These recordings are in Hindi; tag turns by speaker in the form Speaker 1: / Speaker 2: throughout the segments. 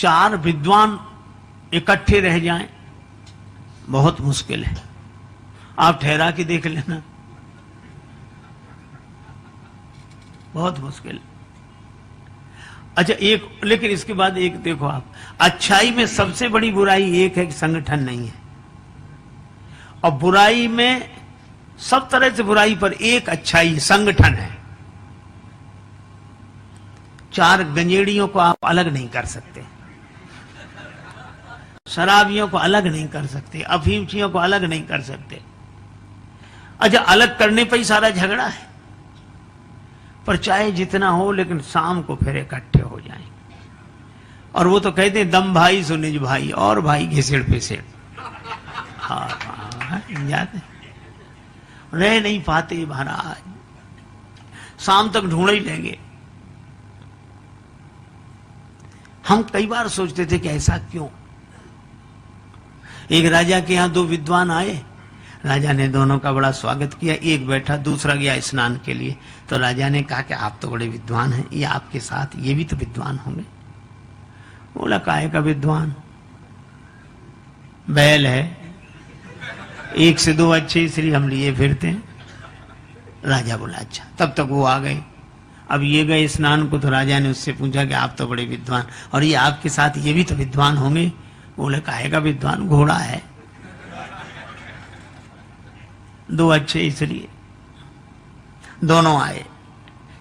Speaker 1: 4 विद्वान इकट्ठे रह जाएं, बहुत मुश्किल है। आप ठहरा के देख लेना, बहुत मुश्किल है। अच्छा, एक लेकिन इसके बाद एक देखो आप, अच्छाई में सबसे बड़ी बुराई एक है कि संगठन नहीं है, और बुराई में सब तरह से बुराई पर एक अच्छाई संगठन है। 4 गंजेड़ियों को आप अलग नहीं कर सकते, शराबियों को अलग नहीं कर सकते, अफीमचियों को अलग नहीं कर सकते। अच्छा, अलग करने पर ही सारा झगड़ा है, पर चाहे जितना हो लेकिन शाम को फिर इकट्ठे हो जाएं। और वो तो कहते हैं दम भाई सो निज भाई, और भाई घिसेड़ पिसेड़। हाँ, जाते रह नहीं पाते महाराज, शाम तक ढूंढ ही लेंगे। हम कई बार सोचते थे कि ऐसा क्यों। एक राजा के यहां 2 विद्वान आए, राजा ने दोनों का बड़ा स्वागत किया। एक बैठा, दूसरा गया स्नान के लिए। तो राजा ने कहा कि आप तो बड़े विद्वान हैं, ये आपके साथ ये भी तो विद्वान होंगे। बोला काहे का विद्वान, बैल है, 1 से 2 अच्छे इसलिए हम लिए फिरते हैं। राजा बोला अच्छा। तब तक वो आ गए। अब ये गए स्नान को, तो राजा ने उससे पूछा कि आप तो बड़े विद्वान, और ये आपके साथ ये भी तो विद्वान होंगे। बोले काहे का विद्वान, घोड़ा है, 2 अच्छे इसलिए। दोनों आए,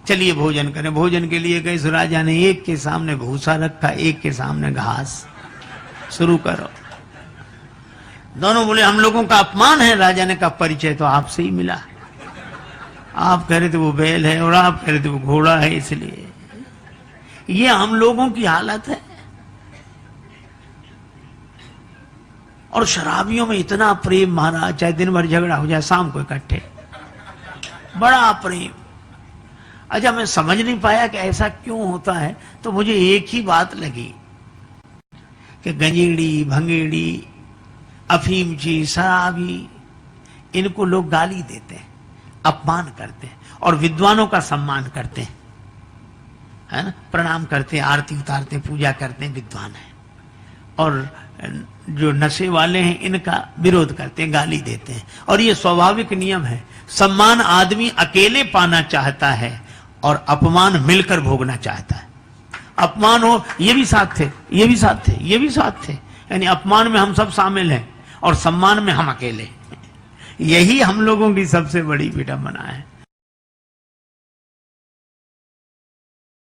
Speaker 1: चलिए भोजन करें। भोजन के लिए गए, तो राजा ने एक के सामने भूसा रखा, एक के सामने घास। शुरू करो। दोनों बोले हम लोगों का अपमान है। राजा ने कहा परिचय तो आपसे ही मिला, आप कह रहे थे वो बैल है और आप कह रहे थे वो घोड़ा है, इसलिए ये हम लोगों की हालत है। और शराबियों में इतना प्रेम महाराज, चाहे दिन भर झगड़ा हो जाए शाम को इकट्ठे, बड़ा प्रेम। अच्छा, मैं समझ नहीं पाया कि ऐसा क्यों होता है, तो मुझे एक ही बात लगी कि गंजेड़ी, भंगेड़ी, अफीमची, शराबी, इनको लोग गाली देते हैं, अपमान करते हैं, और विद्वानों का सम्मान करते हैं, है ना, प्रणाम करते हैं, आरती उतारते हैं, पूजा करते हैं, विद्वान है। और जो नशे वाले हैं इनका विरोध करते हैं, गाली देते हैं। और ये स्वाभाविक नियम है। सम्मान आदमी अकेले पाना चाहता है और अपमान मिलकर भोगना चाहता है। अपमान हो, ये भी साथ थे, ये भी साथ थे, ये भी साथ थे, यानी अपमान में हम सब शामिल हैं और सम्मान में हम अकेले। यही हम लोगों की सबसे बड़ी विडंबना है।